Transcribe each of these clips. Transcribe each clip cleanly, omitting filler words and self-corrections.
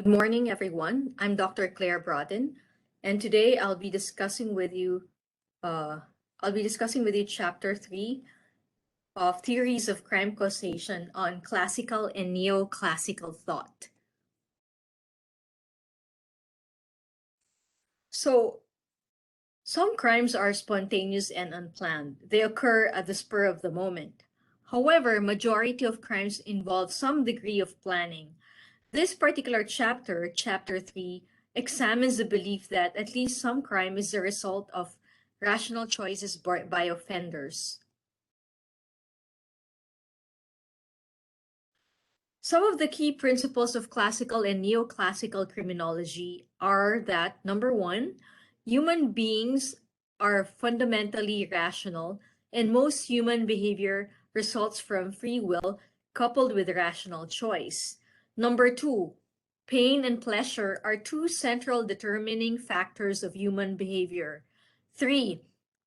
Good morning, everyone. I'm Dr. Claire Brodden, and today I'll be discussing with you Chapter 3 of Theories of Crime Causation on Classical and Neoclassical Thought. So, some crimes are spontaneous and unplanned. They occur at the spur of the moment. However, majority of crimes involve some degree of planning. This particular chapter, Chapter 3, examines the belief that at least some crime is the result of rational choices by offenders. Some of the key principles of classical and neoclassical criminology are that, number one, human beings are fundamentally rational, and most human behavior results from free will coupled with rational choice. Number two, pain and pleasure are two central determining factors of human behavior. Three,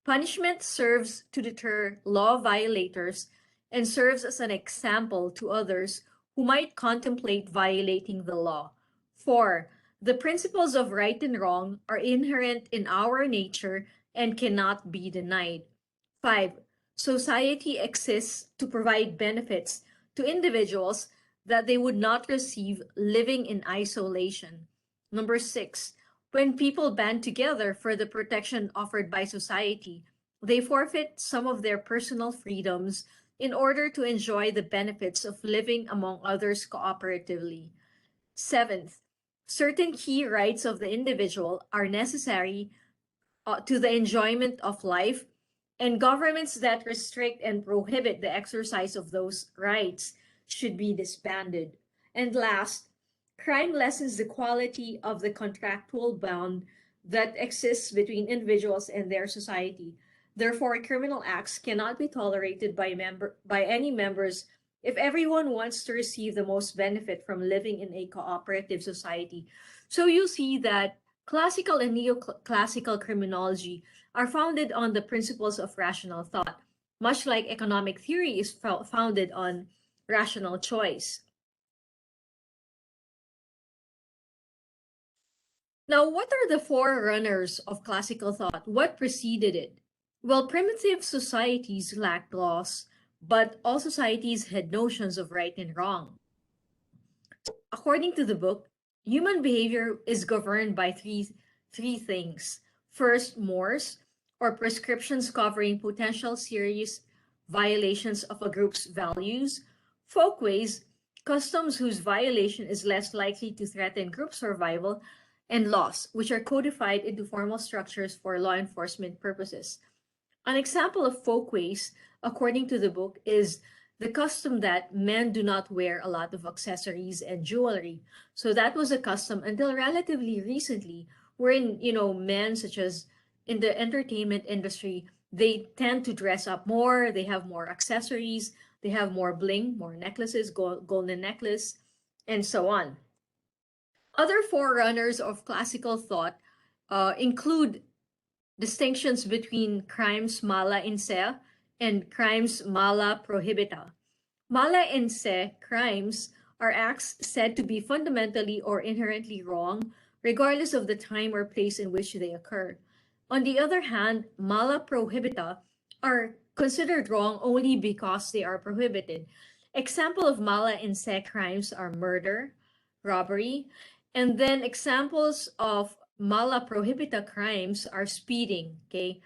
punishment serves to deter law violators and serves as an example to others who might contemplate violating the law. 4. The principles of right and wrong are inherent in our nature and cannot be denied. 5. Society exists to provide benefits to individuals that they would not receive living in isolation. Number 6. When people band together for the protection offered by society, they forfeit some of their personal freedoms in order to enjoy the benefits of living among others cooperatively. Seventh, certain key rights of the individual are necessary to the enjoyment of life, and governments that restrict and prohibit the exercise of those rights should be disbanded. And last, crime lessens the quality of the contractual bond that exists between individuals and their society. Therefore, criminal acts cannot be tolerated by any members if everyone wants to receive the most benefit from living in a cooperative society. So you see that classical and neoclassical criminology are founded on the principles of rational thought, much like economic theory is founded on rational choice. Now, what are the forerunners of classical thought? What preceded it? Well, primitive societies lacked laws, but all societies had notions of right and wrong. According to the book, human behavior is governed by three things. First, mores, or prescriptions covering potential serious violations of a group's values. Folkways, customs whose violation is less likely to threaten group survival. And laws, which are codified into formal structures for law enforcement purposes. An example of folkways, according to the book, is the custom that men do not wear a lot of accessories and jewelry. So that was a custom until relatively recently, wherein, men such as in the entertainment industry, they tend to dress up more, they have more accessories, they have more bling, more necklaces, golden necklace, and so on. Other forerunners of classical thought include distinctions between crimes mala in se and crimes mala prohibita. Mala in se crimes are acts said to be fundamentally or inherently wrong, regardless of the time or place in which they occur. On the other hand, mala prohibita are considered wrong only because they are prohibited. Example of mala in se crimes are murder, robbery, and then examples of mala prohibita crimes are speeding, okay?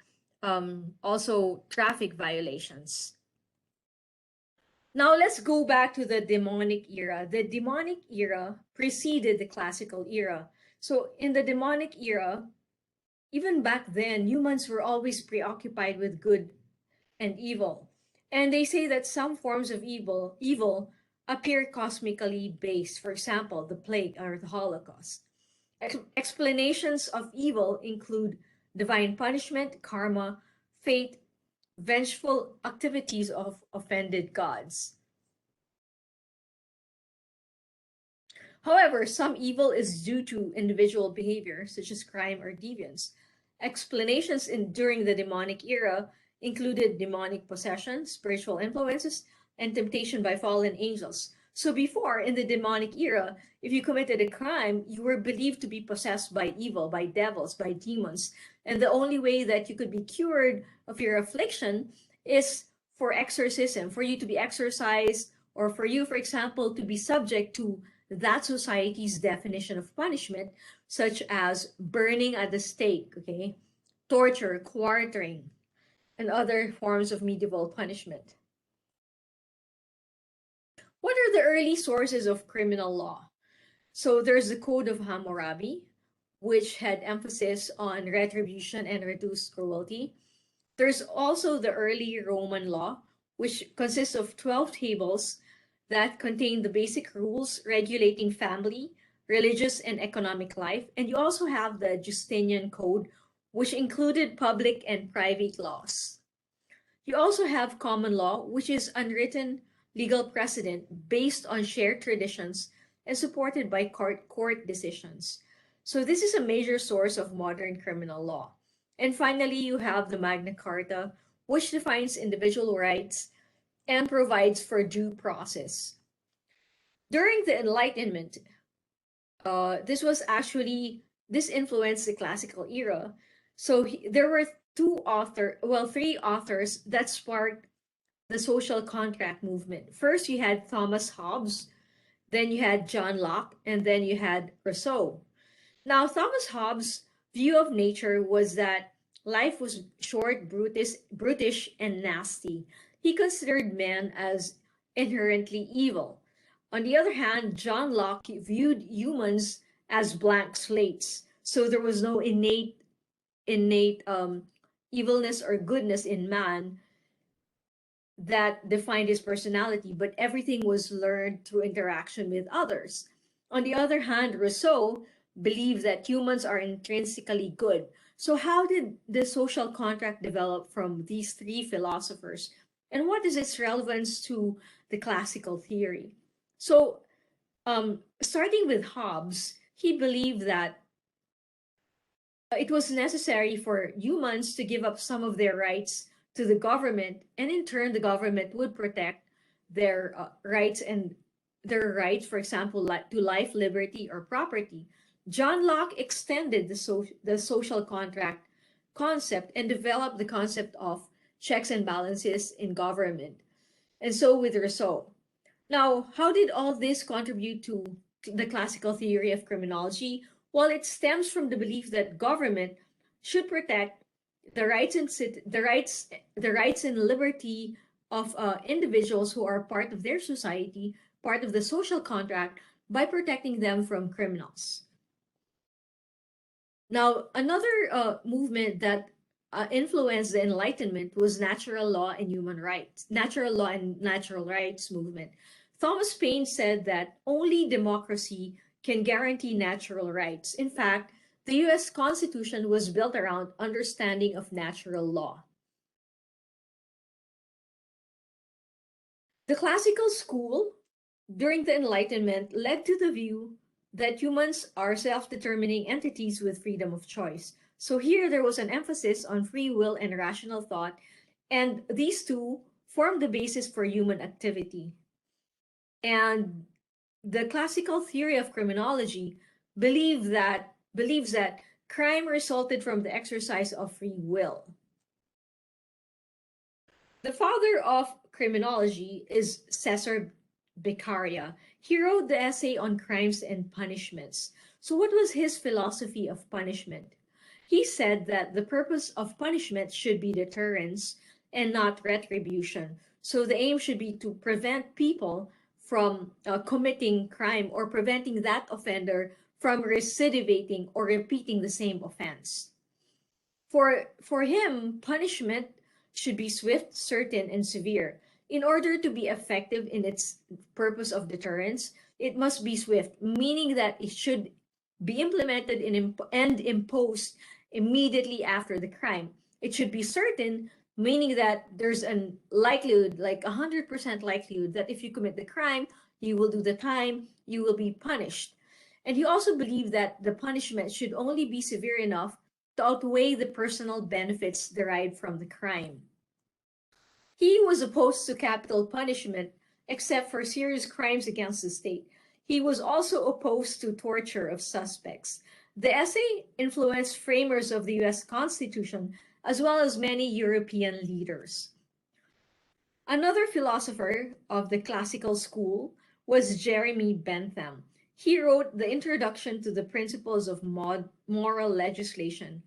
Also traffic violations. Now let's go back to the demonic era. The demonic era preceded the classical era. So in the demonic era, even back then, humans were always preoccupied with good and evil. And they say that some forms of evil appear cosmically based. For example, the plague or the Holocaust. Explanations of evil include divine punishment, karma, fate, vengeful activities of offended gods. However, some evil is due to individual behavior, such as crime or deviance. Explanations during the demonic era included demonic possession, spiritual influences, and temptation by fallen angels. So before, in the demonic era, if you committed a crime, you were believed to be possessed by evil, by devils, by demons. And the only way that you could be cured of your affliction is for exorcism, for you to be exorcised, or for you, for example, to be subject to that society's definition of punishment, such as burning at the stake, okay, torture, quartering, and other forms of medieval punishment. What are the early sources of criminal law? So there's the Code of Hammurabi, which had emphasis on retribution and reduced cruelty. There's also the early Roman law, which consists of 12 tables that contain the basic rules regulating family, religious, and economic life. And you also have the Justinian Code, which included public and private laws. You also have common law, which is unwritten legal precedent based on shared traditions and supported by court decisions. So this is a major source of modern criminal law. And finally, you have the Magna Carta, which defines individual rights and provides for due process. During the Enlightenment, this influenced the classical era. So there were three authors that sparked the social contract movement. First, you had Thomas Hobbes, then you had John Locke, and then you had Rousseau. Now, Thomas Hobbes' view of nature was that life was short, brutish, and nasty. He considered man as inherently evil. On the other hand, John Locke viewed humans as blank slates. So there was no innate evilness or goodness in man that defined his personality, but everything was learned through interaction with others. On the other hand, Rousseau believed that humans are intrinsically good. So how did the social contract develop from these three philosophers? And what is its relevance to the classical theory? So starting with Hobbes, he believed that it was necessary for humans to give up some of their rights to the government, and in turn, the government would protect their rights, for example, to life, liberty, or property. John Locke extended the social contract concept and developed the concept of checks and balances in government. And so with Rousseau. Now, how did all this contribute to the classical theory of criminology? Well, it stems from the belief that government should protect the rights and liberty of individuals who are part of their society, part of the social contract, by protecting them from criminals. Now, another movement that influenced the Enlightenment was natural law and natural rights movement. Thomas Paine said that only democracy can guarantee natural rights. In fact, the US Constitution was built around understanding of natural law. The classical school during the Enlightenment led to the view that humans are self-determining entities with freedom of choice. So here there was an emphasis on free will and rational thought, and these two form the basis for human activity. And the classical theory of criminology believes that crime resulted from the exercise of free will. The father of criminology is Cesar Beccaria. He wrote the essay on crimes and punishments. So what was his philosophy of punishment? He said that the purpose of punishment should be deterrence and not retribution. So the aim should be to prevent people from committing crime, or preventing that offender from recidivating or repeating the same offense. For him, punishment should be swift, certain, and severe. In order to be effective in its purpose of deterrence, it must be swift, meaning that it should be implemented and imposed immediately after the crime. It should be certain, meaning that there's a likelihood, like 100% likelihood, that if you commit the crime, you will do the time, you will be punished. And he also believed that the punishment should only be severe enough to outweigh the personal benefits derived from the crime. He was opposed to capital punishment except for serious crimes against the state. He was also opposed to torture of suspects. The essay influenced framers of the US Constitution as well as many European leaders. Another philosopher of the classical school was Jeremy Bentham. He wrote the introduction to the principles of moral legislation.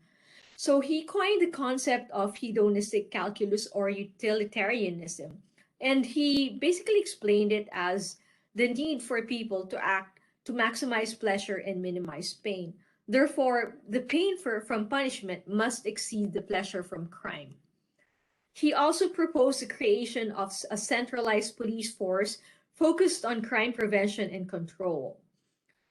So he coined the concept of hedonistic calculus or utilitarianism. And he basically explained it as the need for people to act to maximize pleasure and minimize pain. Therefore, the pain from punishment must exceed the pleasure from crime. He also proposed the creation of a centralized police force focused on crime prevention and control.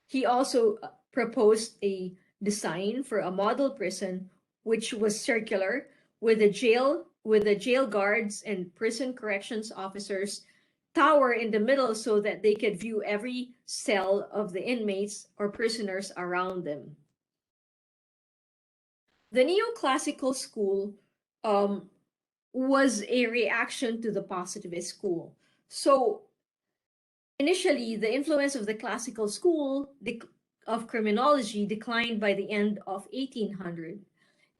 He also proposed a design for a model prison which was circular with the jail guards and prison corrections officers tower in the middle so that they could view every cell of the inmates or prisoners around them. The neoclassical school was a reaction to the positivist school. So initially, the influence of the classical school of criminology declined by the end of 1800,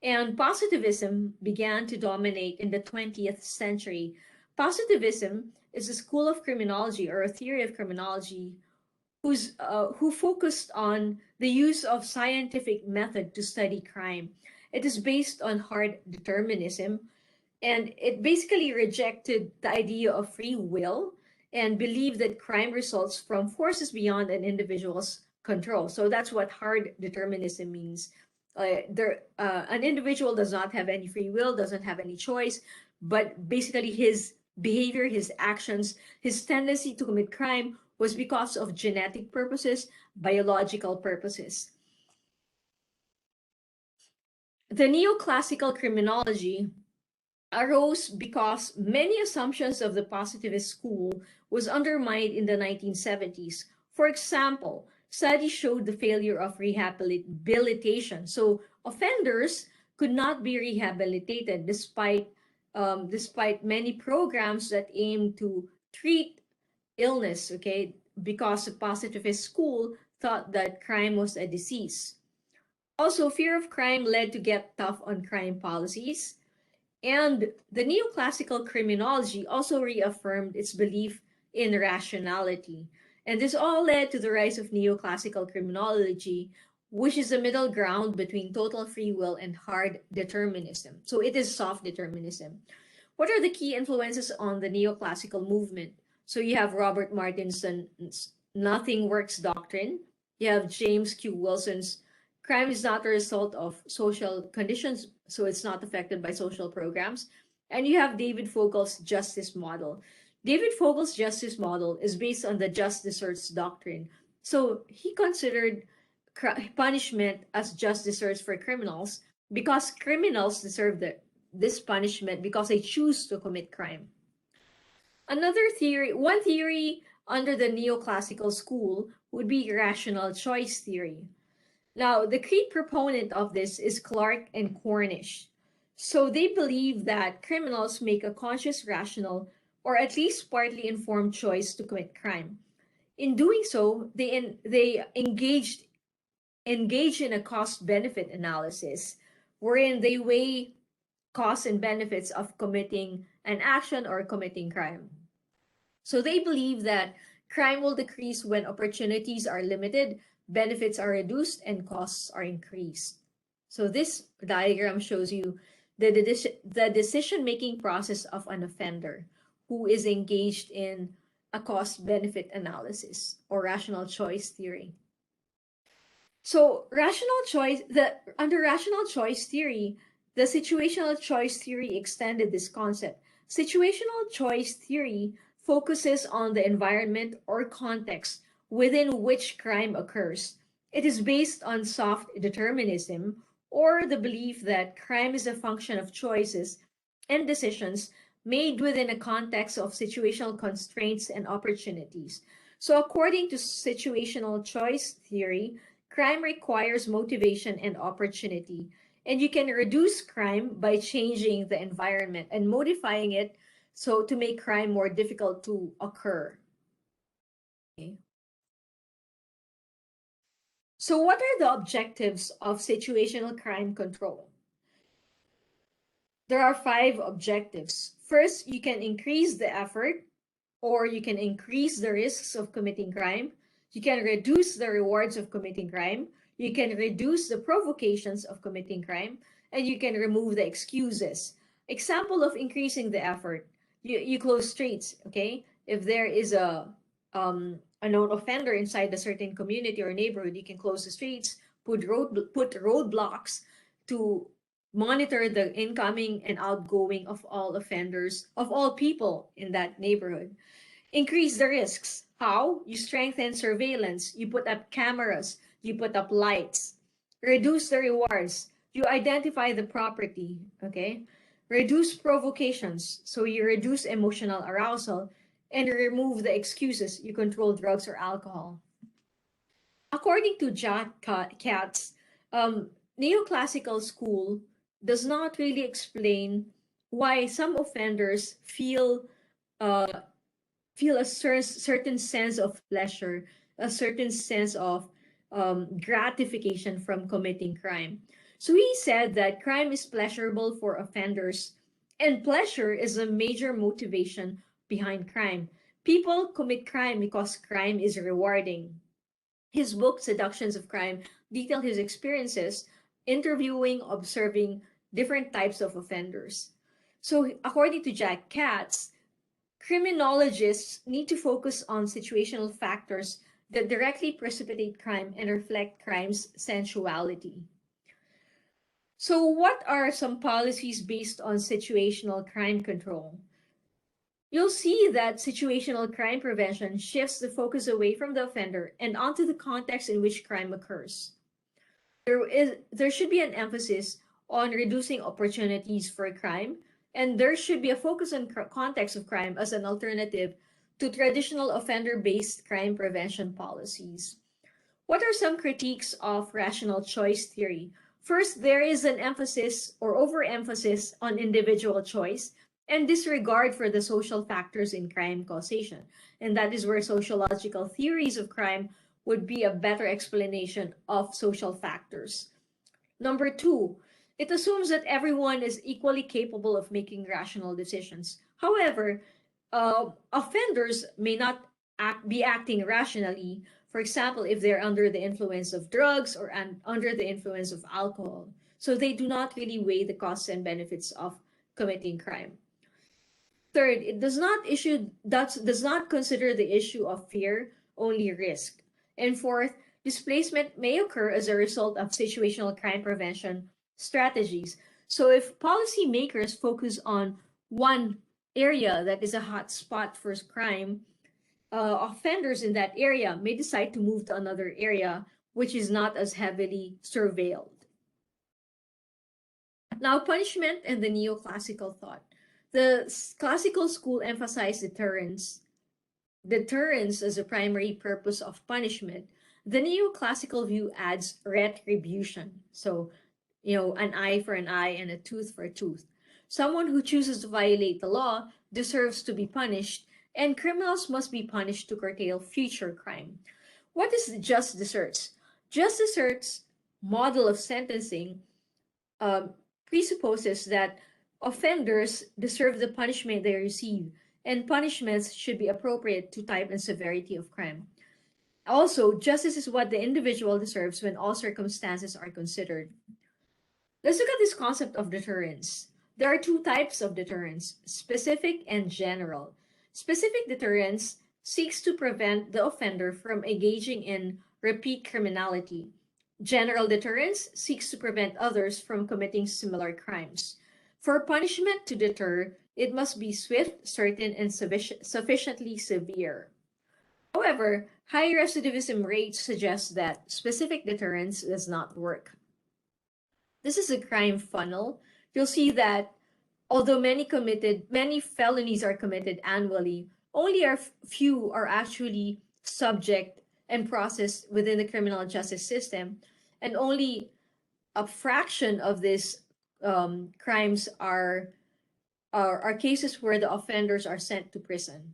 and positivism began to dominate in the 20th century. Positivism is a school of criminology or a theory of criminology who focused on the use of scientific method to study crime. It is based on hard determinism, and it basically rejected the idea of free will and believed that crime results from forces beyond an individual's control. So that's what hard determinism means. An individual does not have any free will, doesn't have any choice, but basically his behavior, his actions, his tendency to commit crime was because of genetic purposes, biological purposes. The neoclassical criminology arose because many assumptions of the positivist school was undermined in the 1970s. For example, studies showed the failure of rehabilitation. So offenders could not be rehabilitated despite many programs that aim to treat illness, okay, because the positivist school thought that crime was a disease. Also, fear of crime led to get tough on crime policies. And the neoclassical criminology also reaffirmed its belief in rationality. And this all led to the rise of neoclassical criminology, which is the middle ground between total free will and hard determinism. So it is soft determinism. What are the key influences on the neoclassical movement? So you have Robert Martinson's Nothing Works doctrine. You have James Q. Wilson's crime is not a result of social conditions, so it's not affected by social programs. And you have David Fogel's justice model. David Fogel's justice model is based on the just desserts doctrine. So he considered punishment as just desserts for criminals because criminals deserve this punishment because they choose to commit crime. One theory under the neoclassical school would be rational choice theory. Now, the key proponent of this is Clark and Cornish. So they believe that criminals make a conscious, rational, or at least partly informed choice to commit crime. In doing so, they engage in a cost-benefit analysis, wherein they weigh costs and benefits of committing an action or committing crime. So they believe that crime will decrease when opportunities are limited, benefits are reduced, and costs are increased. So this diagram shows you the decision-making process of an offender who is engaged in a cost-benefit analysis or rational choice theory. So under rational choice theory, the situational choice theory extended this concept. Situational choice theory focuses on the environment or context within which crime occurs. It is based on soft determinism or the belief that crime is a function of choices and decisions made within a context of situational constraints and opportunities. So according to situational choice theory, crime requires motivation and opportunity, and you can reduce crime by changing the environment and modifying it So to make crime more difficult to occur. Okay. So what are the objectives of situational crime control? There are 5 objectives. First, you can increase the effort, or you can increase the risks of committing crime. You can reduce the rewards of committing crime. You can reduce the provocations of committing crime, and you can remove the excuses. Example of increasing the effort. You close streets, okay? If there is a known offender inside a certain community or neighborhood, you can close the streets, put roadblocks to monitor the incoming and outgoing of all offenders, of all people in that neighborhood. Increase the risks. How? You strengthen surveillance. You put up cameras. You put up lights. Reduce the rewards. You identify the property. Okay. Reduce provocations. So you reduce emotional arousal and remove the excuses. You control drugs or alcohol. According to Jack Katz, neoclassical school does not really explain why some offenders uh, feel a certain sense of pleasure, a certain sense of gratification from committing crime. So he said that crime is pleasurable for offenders, and pleasure is a major motivation behind crime. People commit crime because crime is rewarding. His book, Seductions of Crime, detailed his experiences interviewing, observing different types of offenders. So, according to Jack Katz, criminologists need to focus on situational factors that directly precipitate crime and reflect crime's sensuality. So, what are some policies based on situational crime control? You'll see that situational crime prevention shifts the focus away from the offender and onto the context in which crime occurs. There should be an emphasis on reducing opportunities for crime, and there should be a focus on context of crime as an alternative to traditional offender-based crime prevention policies. What are some critiques of rational choice theory? First, there is an emphasis or overemphasis on individual choice and disregard for the social factors in crime causation. And that is where sociological theories of crime would be a better explanation of social factors. Number 2, it assumes that everyone is equally capable of making rational decisions. However, offenders may not be acting rationally. For example, if they're under the influence of drugs or under the influence of alcohol. So they do not really weigh the costs and benefits of committing crime. Third, it does not consider the issue of fear, only risk. And fourth, displacement may occur as a result of situational crime prevention strategies. So if policymakers focus on one area that is a hot spot for crime, offenders in that area may decide to move to another area which is not as heavily surveilled. Now, punishment and the neoclassical thought. The classical school emphasized deterrence as a primary purpose of punishment. The neoclassical view adds retribution. So, an eye for an eye and a tooth for a tooth. Someone who chooses to violate the law deserves to be punished, and criminals must be punished to curtail future crime. What is just deserts? Just deserts model of sentencing um, presupposes that offenders deserve the punishment they receive, and punishments should be appropriate to type and severity of crime. Also, justice is what the individual deserves when all circumstances are considered. Let's look at this concept of deterrence. There are 2 types of deterrence, specific and general. Specific deterrence seeks to prevent the offender from engaging in repeat criminality. General deterrence seeks to prevent others from committing similar crimes. For punishment to deter, it must be swift, certain, and sufficiently severe. However, high recidivism rates suggest that specific deterrence does not work. This is a crime funnel. You'll see that although many felonies are committed annually, only a few are actually subject and processed within the criminal justice system, and only a fraction of these crimes are are cases where the offenders are sent to prison.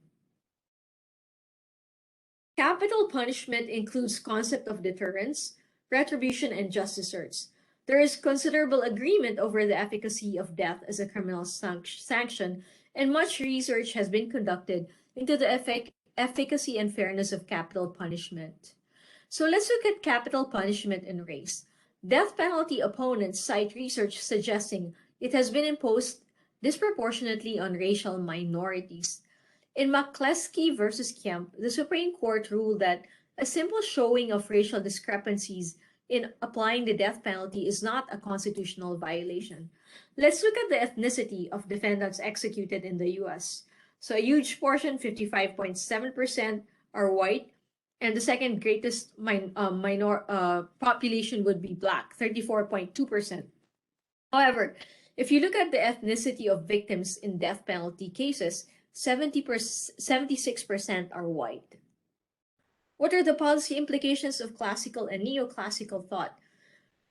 Capital punishment includes concept of deterrence, retribution, and just desserts. There is considerable agreement over the efficacy of death as a criminal sanction, and much research has been conducted into the efficacy and fairness of capital punishment. So let's look at capital punishment and race. Death penalty opponents cite research suggesting it has been imposed disproportionately on racial minorities. In McCleskey versus Kemp, the Supreme Court ruled that a simple showing of racial discrepancies in applying the death penalty is not a constitutional violation. Let's look at the ethnicity of defendants executed in the US. So a huge portion, 55.7%, are white, and the second greatest population would be Black, 34.2%. However, if you look at the ethnicity of victims in death penalty cases, 76% are white. What are the policy implications of classical and neoclassical thought?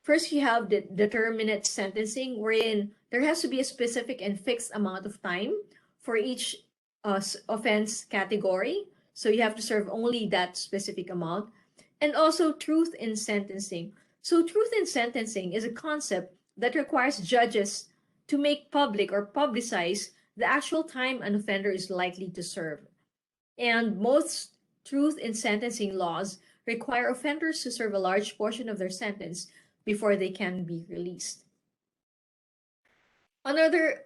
First, you have the determinate sentencing, wherein there has to be a specific and fixed amount of time for each offense category. So you have to serve only that specific amount. And also truth in sentencing. So truth in sentencing is a concept that requires judges to make public or publicize the actual time an offender is likely to serve. And most truth in sentencing laws require offenders to serve a large portion of their sentence before they can be released. Another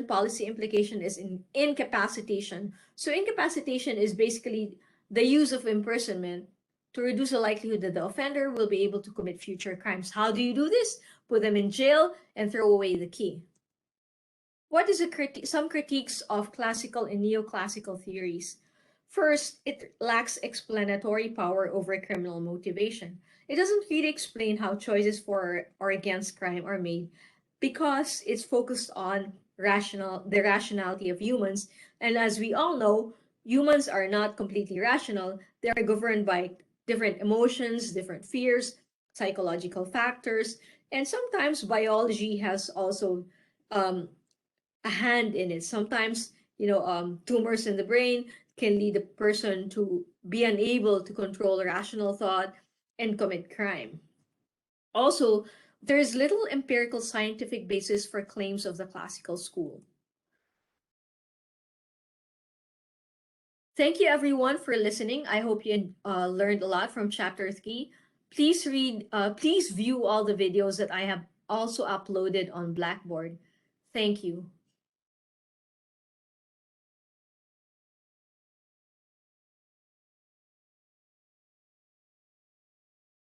policy implication is incapacitation. So incapacitation is basically the use of imprisonment to reduce the likelihood that the offender will be able to commit future crimes. How do you do this? Put them in jail and throw away the key. What is some critiques of classical and neoclassical theories? First, it lacks explanatory power over criminal motivation. It doesn't really explain how choices for or against crime are made because it's focused on the rationality of humans. And as we all know, humans are not completely rational. They are governed by different emotions, different fears, psychological factors, and sometimes biology has also a hand in it. Sometimes, tumors in the brain can lead a person to be unable to control rational thought and commit crime. Also, there is little empirical scientific basis for claims of the classical school. Thank you everyone for listening. I hope you learned a lot from chapter 3. Please view all the videos that I have also uploaded on Blackboard. Thank you.